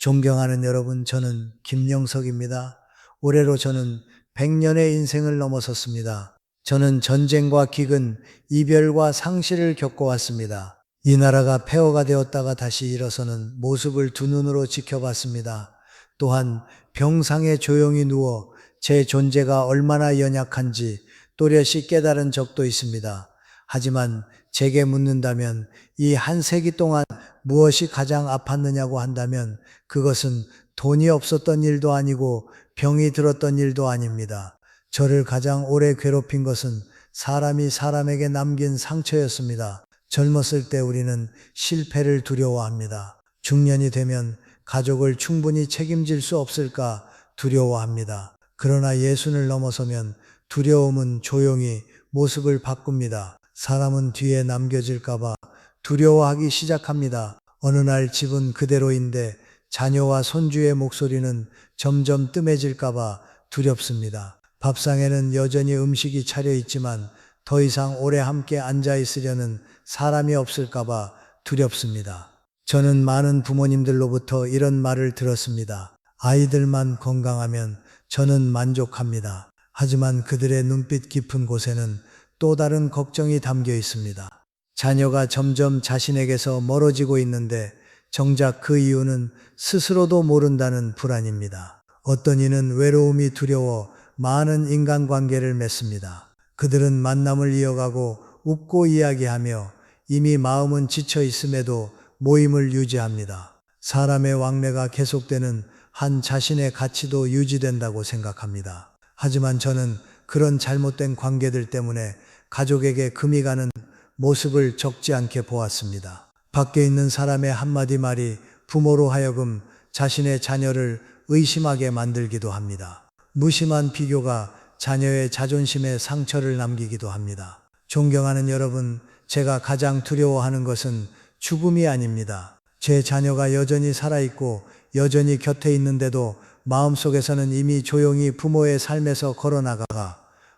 존경하는 여러분, 저는 김영석입니다. 올해로 저는 100년의 인생을 넘어섰습니다. 저는 전쟁과 기근, 이별과 상실을 겪어왔습니다. 이 나라가 폐허가 되었다가 다시 일어서는 모습을 두 눈으로 지켜봤습니다. 또한 병상에 조용히 누워 제 존재가 얼마나 연약한지 또렷이 깨달은 적도 있습니다. 하지만 제게 묻는다면 이 한 세기 동안 무엇이 가장 아팠느냐고 한다면 그것은 돈이 없었던 일도 아니고 병이 들었던 일도 아닙니다. 저를 가장 오래 괴롭힌 것은 사람이 사람에게 남긴 상처였습니다. 젊었을 때 우리는 실패를 두려워합니다. 중년이 되면 가족을 충분히 책임질 수 없을까 두려워합니다. 그러나 예순을 넘어서면 두려움은 조용히 모습을 바꿉니다. 사람은 뒤에 남겨질까봐 두려워하기 시작합니다. 어느 날 집은 그대로인데 자녀와 손주의 목소리는 점점 뜸해질까봐 두렵습니다. 밥상에는 여전히 음식이 차려 있지만 더 이상 오래 함께 앉아 있으려는 사람이 없을까봐 두렵습니다. 저는 많은 부모님들로부터 이런 말을 들었습니다. 아이들만 건강하면 저는 만족합니다. 하지만 그들의 눈빛 깊은 곳에는 또 다른 걱정이 담겨 있습니다. 자녀가 점점 자신에게서 멀어지고 있는데 정작 그 이유는 스스로도 모른다는 불안입니다. 어떤 이는 외로움이 두려워 많은 인간관계를 맺습니다. 그들은 만남을 이어가고 웃고 이야기하며 이미 마음은 지쳐 있음에도 모임을 유지합니다. 사람의 왕래가 계속되는 한 자신의 가치도 유지된다고 생각합니다. 하지만 저는 그런 잘못된 관계들 때문에 가족에게 금이 가는 모습을 적지 않게 보았습니다. 밖에 있는 사람의 한마디 말이 부모로 하여금 자신의 자녀를 의심하게 만들기도 합니다. 무심한 비교가 자녀의 자존심에 상처를 남기기도 합니다. 존경하는 여러분, 제가 가장 두려워하는 것은 죽음이 아닙니다. 제 자녀가 여전히 살아있고 여전히 곁에 있는데도 마음속에서는 이미 조용히 부모의 삶에서 걸어나가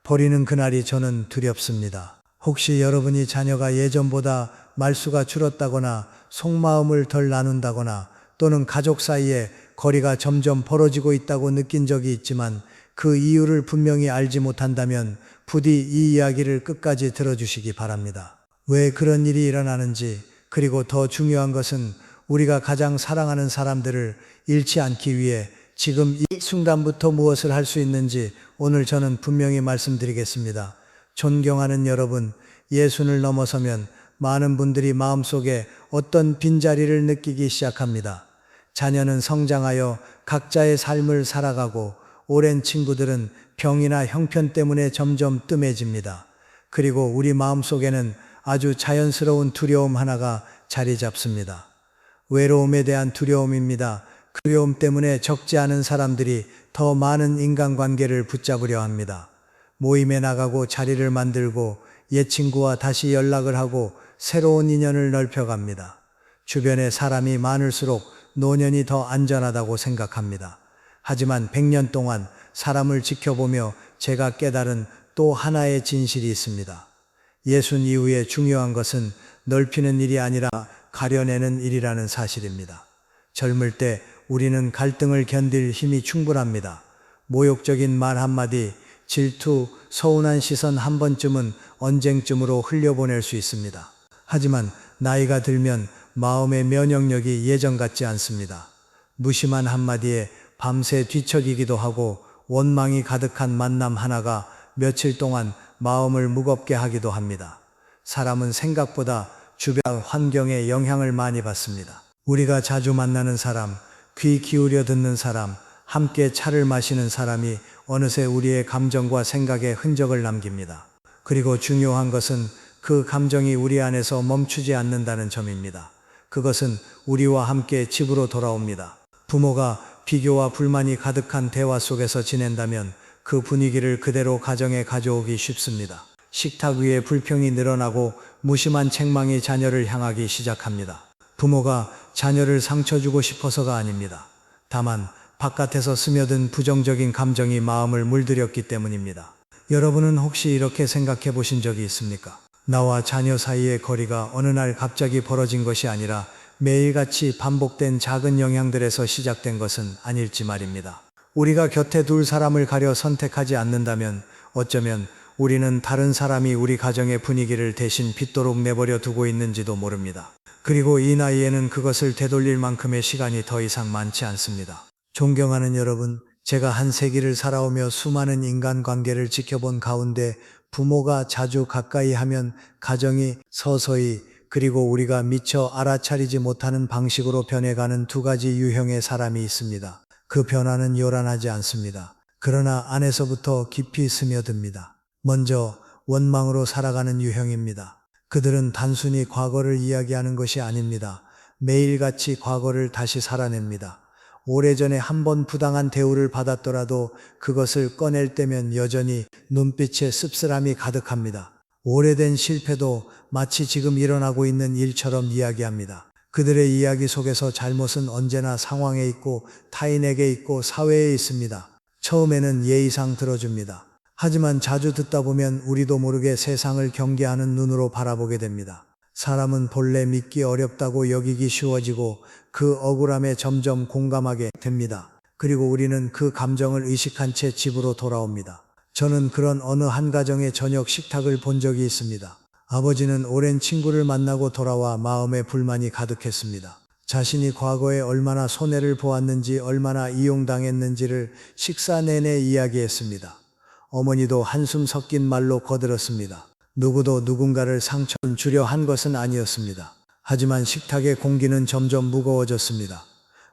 버리는 그날이 저는 두렵습니다. 혹시 여러분이 자녀가 예전보다 말수가 줄었다거나 속마음을 덜 나눈다거나 또는 가족 사이에 거리가 점점 벌어지고 있다고 느낀 적이 있지만 그 이유를 분명히 알지 못한다면 부디 이 이야기를 끝까지 들어주시기 바랍니다. 왜 그런 일이 일어나는지, 그리고 더 중요한 것은 우리가 가장 사랑하는 사람들을 잃지 않기 위해 지금 이 순간부터 무엇을 할 수 있는지 오늘 저는 분명히 말씀드리겠습니다. 존경하는 여러분, 예순을 넘어서면 많은 분들이 마음속에 어떤 빈자리를 느끼기 시작합니다. 자녀는 성장하여 각자의 삶을 살아가고 오랜 친구들은 병이나 형편 때문에 점점 뜸해집니다. 그리고 우리 마음속에는 아주 자연스러운 두려움 하나가 자리 잡습니다. 외로움에 대한 두려움입니다. 그 두려움 때문에 적지 않은 사람들이 더 많은 인간관계를 붙잡으려 합니다. 모임에 나가고 자리를 만들고 옛 친구와 다시 연락을 하고 새로운 인연을 넓혀갑니다. 주변에 사람이 많을수록 노년이 더 안전하다고 생각합니다. 하지만 100년 동안 사람을 지켜보며 제가 깨달은 또 하나의 진실이 있습니다. 예순 이후에 중요한 것은 넓히는 일이 아니라 가려내는 일이라는 사실입니다. 젊을 때 우리는 갈등을 견딜 힘이 충분합니다. 모욕적인 말 한마디, 질투, 서운한 시선 한 번쯤은 언쟁쯤으로 흘려보낼 수 있습니다. 하지만 나이가 들면 마음의 면역력이 예전 같지 않습니다. 무심한 한마디에 밤새 뒤척이기도 하고 원망이 가득한 만남 하나가 며칠 동안 마음을 무겁게 하기도 합니다. 사람은 생각보다 주변 환경에 영향을 많이 받습니다. 우리가 자주 만나는 사람, 귀 기울여 듣는 사람, 함께 차를 마시는 사람이 어느새 우리의 감정과 생각에 흔적을 남깁니다. 그리고 중요한 것은 그 감정이 우리 안에서 멈추지 않는다는 점입니다. 그것은 우리와 함께 집으로 돌아옵니다. 부모가 비교와 불만이 가득한 대화 속에서 지낸다면 그 분위기를 그대로 가정에 가져오기 쉽습니다. 식탁 위에 불평이 늘어나고 무심한 책망이 자녀를 향하기 시작합니다. 부모가 자녀를 상처 주고 싶어서가 아닙니다. 다만 바깥에서 스며든 부정적인 감정이 마음을 물들였기 때문입니다. 여러분은 혹시 이렇게 생각해 보신 적이 있습니까? 나와 자녀 사이의 거리가 어느 날 갑자기 벌어진 것이 아니라 매일같이 반복된 작은 영향들에서 시작된 것은 아닐지 말입니다. 우리가 곁에 둘 사람을 가려 선택하지 않는다면 어쩌면 우리는 다른 사람이 우리 가정의 분위기를 대신 빗도록 내버려 두고 있는지도 모릅니다. 그리고 이 나이에는 그것을 되돌릴 만큼의 시간이 더 이상 많지 않습니다. 존경하는 여러분, 제가 한 세기를 살아오며 수많은 인간관계를 지켜본 가운데 부모가 자주 가까이 하면 가정이 서서히 그리고 우리가 미처 알아차리지 못하는 방식으로 변해가는 두 가지 유형의 사람이 있습니다. 그 변화는 요란하지 않습니다. 그러나 안에서부터 깊이 스며듭니다. 먼저 원망으로 살아가는 유형입니다. 그들은 단순히 과거를 이야기하는 것이 아닙니다. 매일같이 과거를 다시 살아냅니다. 오래전에 한 번 부당한 대우를 받았더라도 그것을 꺼낼 때면 여전히 눈빛에 씁쓸함이 가득합니다. 오래된 실패도 마치 지금 일어나고 있는 일처럼 이야기합니다. 그들의 이야기 속에서 잘못은 언제나 상황에 있고 타인에게 있고 사회에 있습니다. 처음에는 예의상 들어줍니다. 하지만 자주 듣다 보면 우리도 모르게 세상을 경계하는 눈으로 바라보게 됩니다. 사람은 본래 믿기 어렵다고 여기기 쉬워지고 그 억울함에 점점 공감하게 됩니다. 그리고 우리는 그 감정을 의식한 채 집으로 돌아옵니다. 저는 그런 어느 한 가정의 저녁 식탁을 본 적이 있습니다. 아버지는 오랜 친구를 만나고 돌아와 마음에 불만이 가득했습니다. 자신이 과거에 얼마나 손해를 보았는지, 얼마나 이용당했는지를 식사 내내 이야기했습니다. 어머니도 한숨 섞인 말로 거들었습니다. 누구도 누군가를 상처 주려 한 것은 아니었습니다. 하지만 식탁의 공기는 점점 무거워졌습니다.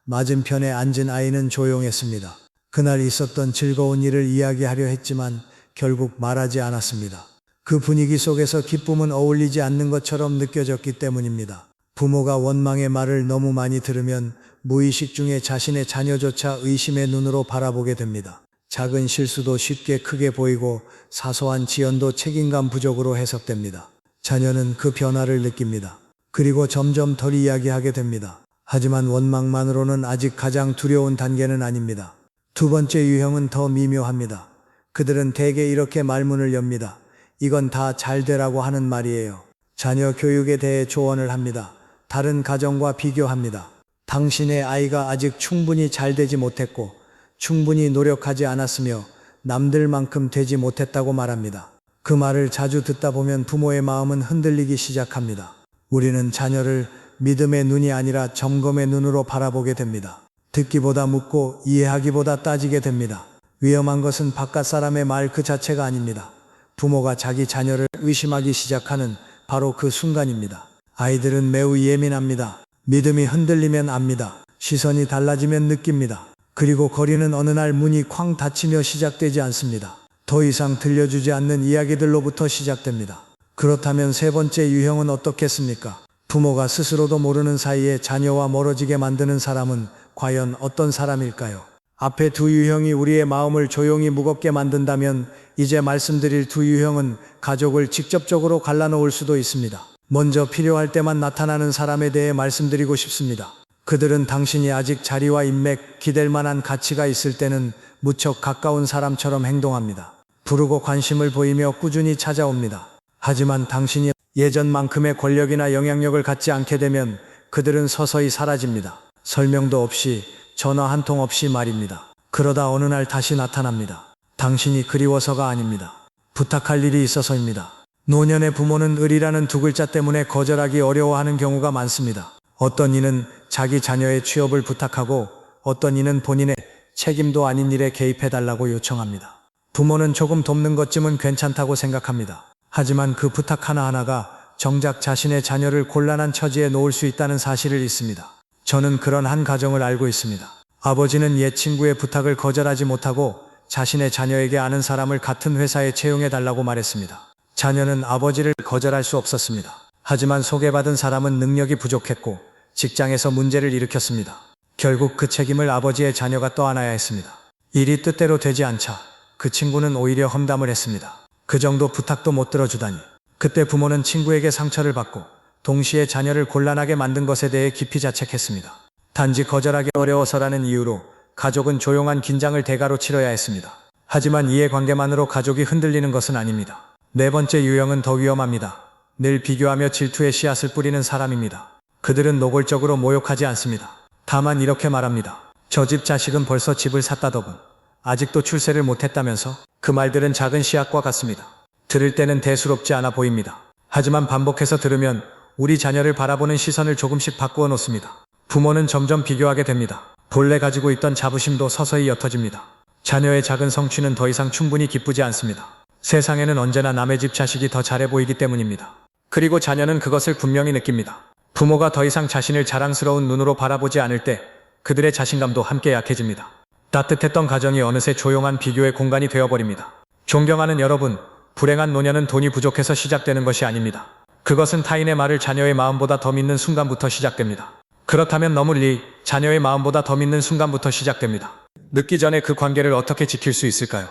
맞은편에 앉은 아이는 조용했습니다. 그날 있었던 즐거운 일을 이야기하려 했지만 결국 말하지 않았습니다. 그 분위기 속에서 기쁨은 어울리지 않는 것처럼 느껴졌기 때문입니다. 부모가 원망의 말을 너무 많이 들으면 무의식 중에 자신의 자녀조차 의심의 눈으로 바라보게 됩니다. 작은 실수도 쉽게 크게 보이고 사소한 지연도 책임감 부족으로 해석됩니다. 자녀는 그 변화를 느낍니다. 그리고 점점 덜 이야기하게 됩니다. 하지만 원망만으로는 아직 가장 두려운 단계는 아닙니다. 두 번째 유형은 더 미묘합니다. 그들은 대개 이렇게 말문을 엽니다. 이건 다 잘 되라고 하는 말이에요. 자녀 교육에 대해 조언을 합니다. 다른 가정과 비교합니다. 당신의 아이가 아직 충분히 잘 되지 못했고 충분히 노력하지 않았으며 남들만큼 되지 못했다고 말합니다. 그 말을 자주 듣다 보면 부모의 마음은 흔들리기 시작합니다. 우리는 자녀를 믿음의 눈이 아니라 점검의 눈으로 바라보게 됩니다. 듣기보다 묻고 이해하기보다 따지게 됩니다. 위험한 것은 바깥 사람의 말 그 자체가 아닙니다. 부모가 자기 자녀를 의심하기 시작하는 바로 그 순간입니다. 아이들은 매우 예민합니다. 믿음이 흔들리면 압니다. 시선이 달라지면 느낍니다. 그리고 거리는 어느 날 문이 쾅 닫히며 시작되지 않습니다. 더 이상 들려주지 않는 이야기들로부터 시작됩니다. 그렇다면 세 번째 유형은 어떻겠습니까? 부모가 스스로도 모르는 사이에 자녀와 멀어지게 만드는 사람은 과연 어떤 사람일까요? 앞에 두 유형이 우리의 마음을 조용히 무겁게 만든다면 이제 말씀드릴 두 유형은 가족을 직접적으로 갈라놓을 수도 있습니다. 먼저 필요할 때만 나타나는 사람에 대해 말씀드리고 싶습니다. 그들은 당신이 아직 자리와 인맥, 기댈 만한 가치가 있을 때는 무척 가까운 사람처럼 행동합니다. 부르고 관심을 보이며 꾸준히 찾아옵니다. 하지만 당신이 예전만큼의 권력이나 영향력을 갖지 않게 되면 그들은 서서히 사라집니다. 설명도 없이, 전화 한 통 없이 말입니다. 그러다 어느 날 다시 나타납니다. 당신이 그리워서가 아닙니다. 부탁할 일이 있어서입니다. 노년의 부모는 을이라는 두 글자 때문에 거절하기 어려워하는 경우가 많습니다. 어떤 이는 자기 자녀의 취업을 부탁하고 어떤 이는 본인의 책임도 아닌 일에 개입해달라고 요청합니다. 부모는 조금 돕는 것쯤은 괜찮다고 생각합니다. 하지만 그 부탁 하나하나가 정작 자신의 자녀를 곤란한 처지에 놓을 수 있다는 사실을 잊습니다. 저는 그런 한 가정을 알고 있습니다. 아버지는 옛 친구의 부탁을 거절하지 못하고 자신의 자녀에게 아는 사람을 같은 회사에 채용해달라고 말했습니다. 자녀는 아버지를 거절할 수 없었습니다. 하지만 소개받은 사람은 능력이 부족했고 직장에서 문제를 일으켰습니다. 결국 그 책임을 아버지의 자녀가 떠안아야 했습니다. 일이 뜻대로 되지 않자 그 친구는 오히려 험담을 했습니다. 그 정도 부탁도 못 들어주다니. 그때 부모는 친구에게 상처를 받고 동시에 자녀를 곤란하게 만든 것에 대해 깊이 자책했습니다. 단지 거절하기 어려워서라는 이유로 가족은 조용한 긴장을 대가로 치러야 했습니다. 하지만 이해관계만으로 가족이 흔들리는 것은 아닙니다. 네 번째 유형은 더 위험합니다. 늘 비교하며 질투의 씨앗을 뿌리는 사람입니다. 그들은 노골적으로 모욕하지 않습니다. 다만 이렇게 말합니다. 저 집 자식은 벌써 집을 샀다더군. 아직도 출세를 못했다면서? 그 말들은 작은 씨앗과 같습니다. 들을 때는 대수롭지 않아 보입니다. 하지만 반복해서 들으면 우리 자녀를 바라보는 시선을 조금씩 바꾸어 놓습니다. 부모는 점점 비교하게 됩니다. 본래 가지고 있던 자부심도 서서히 옅어집니다. 자녀의 작은 성취는 더 이상 충분히 기쁘지 않습니다. 세상에는 언제나 남의 집 자식이 더 잘해 보이기 때문입니다. 그리고 자녀는 그것을 분명히 느낍니다. 부모가 더 이상 자신을 자랑스러운 눈으로 바라보지 않을 때 그들의 자신감도 함께 약해집니다. 따뜻했던 가정이 어느새 조용한 비교의 공간이 되어버립니다. 존경하는 여러분, 불행한 노년은 돈이 부족해서 시작되는 것이 아닙니다. 그것은 타인의 말을 자녀의 마음보다 더 믿는 순간부터 시작됩니다. 그렇다면 너물리 자녀의 마음보다 더 믿는 순간부터 시작됩니다. 늦기 전에 그 관계를 어떻게 지킬 수 있을까요?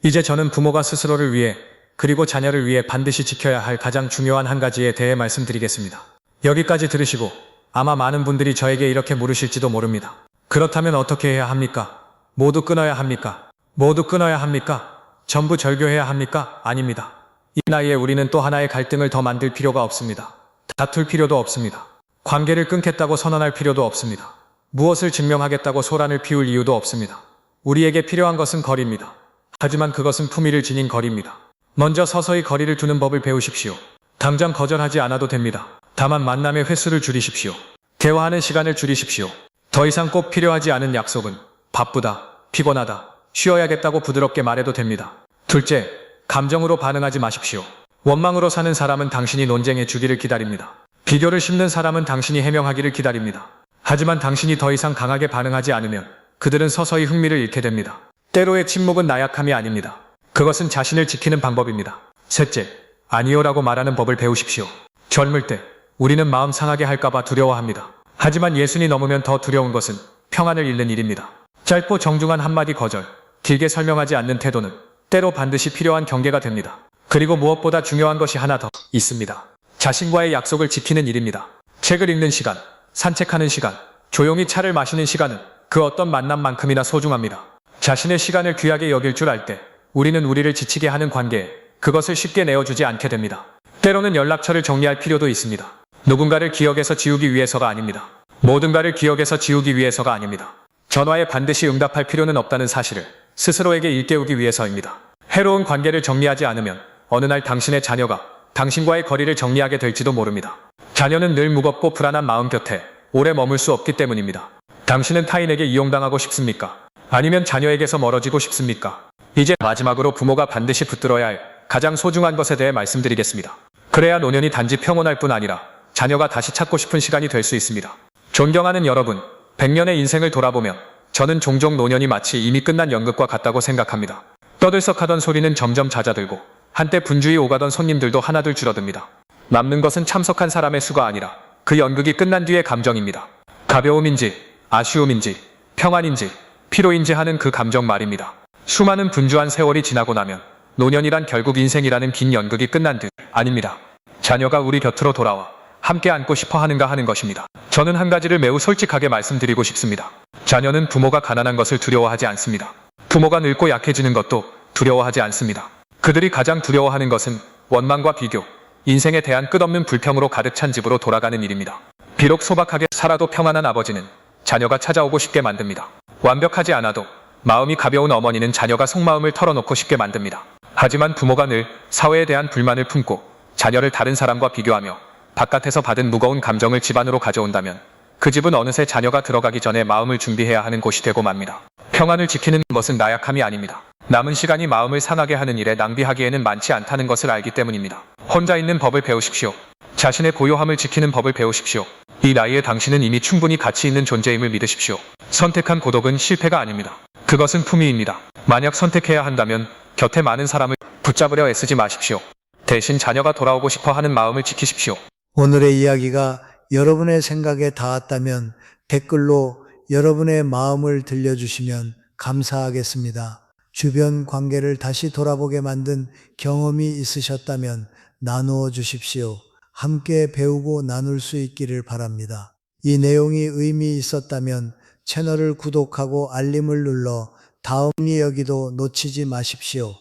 이제 저는 부모가 스스로를 위해 그리고 자녀를 위해 반드시 지켜야 할 가장 중요한 한 가지에 대해 말씀드리겠습니다. 여기까지 들으시고 아마 많은 분들이 저에게 이렇게 물으실지도 모릅니다. 그렇다면 어떻게 해야 합니까? 모두 끊어야 합니까? 모두 끊어야 합니까? 전부 절교해야 합니까? 아닙니다. 이 나이에 우리는 또 하나의 갈등을 더 만들 필요가 없습니다. 다툴 필요도 없습니다. 관계를 끊겠다고 선언할 필요도 없습니다. 무엇을 증명하겠다고 소란을 피울 이유도 없습니다. 우리에게 필요한 것은 거리입니다. 하지만 그것은 품위를 지닌 거리입니다. 먼저 서서히 거리를 두는 법을 배우십시오. 당장 거절하지 않아도 됩니다. 다만 만남의 횟수를 줄이십시오. 대화하는 시간을 줄이십시오. 더 이상 꼭 필요하지 않은 약속은 바쁘다, 피곤하다, 쉬어야겠다고 부드럽게 말해도 됩니다. 둘째, 감정으로 반응하지 마십시오. 원망으로 사는 사람은 당신이 논쟁해 주기를 기다립니다. 비교를 심는 사람은 당신이 해명하기를 기다립니다. 하지만 당신이 더 이상 강하게 반응하지 않으면 그들은 서서히 흥미를 잃게 됩니다. 때로의 침묵은 나약함이 아닙니다. 그것은 자신을 지키는 방법입니다. 셋째, 아니요라고 말하는 법을 배우십시오. 젊을 때 우리는 마음 상하게 할까봐 두려워합니다. 하지만 예순이 넘으면 더 두려운 것은 평안을 잃는 일입니다. 짧고 정중한 한마디 거절, 길게 설명하지 않는 태도는 때로 반드시 필요한 경계가 됩니다. 그리고 무엇보다 중요한 것이 하나 더 있습니다. 자신과의 약속을 지키는 일입니다. 책을 읽는 시간, 산책하는 시간, 조용히 차를 마시는 시간은 그 어떤 만남만큼이나 소중합니다. 자신의 시간을 귀하게 여길 줄 알 때 우리는 우리를 지치게 하는 관계에 그것을 쉽게 내어주지 않게 됩니다. 때로는 연락처를 정리할 필요도 있습니다. 누군가를 기억해서 지우기 위해서가 아닙니다. 모든가를 기억해서 지우기 위해서가 아닙니다. 전화에 반드시 응답할 필요는 없다는 사실을 스스로에게 일깨우기 위해서입니다. 해로운 관계를 정리하지 않으면 어느 날 당신의 자녀가 당신과의 거리를 정리하게 될지도 모릅니다. 자녀는 늘 무겁고 불안한 마음 곁에 오래 머물 수 없기 때문입니다. 당신은 타인에게 이용당하고 싶습니까? 아니면 자녀에게서 멀어지고 싶습니까? 이제 마지막으로 부모가 반드시 붙들어야 할 가장 소중한 것에 대해 말씀드리겠습니다. 그래야 노년이 단지 평온할 뿐 아니라 자녀가 다시 찾고 싶은 시간이 될 수 있습니다. 존경하는 여러분, 100년의 인생을 돌아보면 저는 종종 노년이 마치 이미 끝난 연극과 같다고 생각합니다. 떠들썩하던 소리는 점점 잦아들고 한때 분주히 오가던 손님들도 하나둘 줄어듭니다. 남는 것은 참석한 사람의 수가 아니라 그 연극이 끝난 뒤의 감정입니다. 가벼움인지, 아쉬움인지, 평안인지, 피로인지 하는 그 감정 말입니다. 수많은 분주한 세월이 지나고 나면 노년이란 결국 인생이라는 긴 연극이 끝난 듯 아닙니다. 자녀가 우리 곁으로 돌아와 함께 안고 싶어 하는가 하는 것입니다. 저는 한 가지를 매우 솔직하게 말씀드리고 싶습니다. 자녀는 부모가 가난한 것을 두려워하지 않습니다. 부모가 늙고 약해지는 것도 두려워하지 않습니다. 그들이 가장 두려워하는 것은 원망과 비교, 인생에 대한 끝없는 불평으로 가득 찬 집으로 돌아가는 일입니다. 비록 소박하게 살아도 평안한 아버지는 자녀가 찾아오고 싶게 만듭니다. 완벽하지 않아도 마음이 가벼운 어머니는 자녀가 속마음을 털어놓고 싶게 만듭니다. 하지만 부모가 늘 사회에 대한 불만을 품고 자녀를 다른 사람과 비교하며 바깥에서 받은 무거운 감정을 집안으로 가져온다면 그 집은 어느새 자녀가 들어가기 전에 마음을 준비해야 하는 곳이 되고 맙니다. 평안을 지키는 것은 나약함이 아닙니다. 남은 시간이 마음을 상하게 하는 일에 낭비하기에는 많지 않다는 것을 알기 때문입니다. 혼자 있는 법을 배우십시오. 자신의 고요함을 지키는 법을 배우십시오. 이 나이에 당신은 이미 충분히 가치 있는 존재임을 믿으십시오. 선택한 고독은 실패가 아닙니다. 그것은 품위입니다. 만약 선택해야 한다면 곁에 많은 사람을 붙잡으려 애쓰지 마십시오. 대신 자녀가 돌아오고 싶어 하는 마음을 지키십시오. 오늘의 이야기가 여러분의 생각에 닿았다면 댓글로 여러분의 마음을 들려주시면 감사하겠습니다. 주변 관계를 다시 돌아보게 만든 경험이 있으셨다면 나누어 주십시오. 함께 배우고 나눌 수 있기를 바랍니다. 이 내용이 의미 있었다면 채널을 구독하고 알림을 눌러 다음 이야기도 놓치지 마십시오.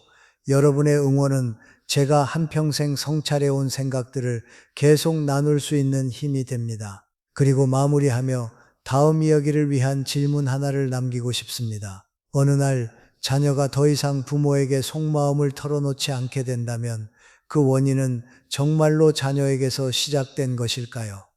여러분의 응원은 제가 한평생 성찰해온 생각들을 계속 나눌 수 있는 힘이 됩니다. 그리고 마무리하며 다음 이야기를 위한 질문 하나를 남기고 싶습니다. 어느 날 자녀가 더 이상 부모에게 속마음을 털어놓지 않게 된다면 그 원인은 정말로 자녀에게서 시작된 것일까요?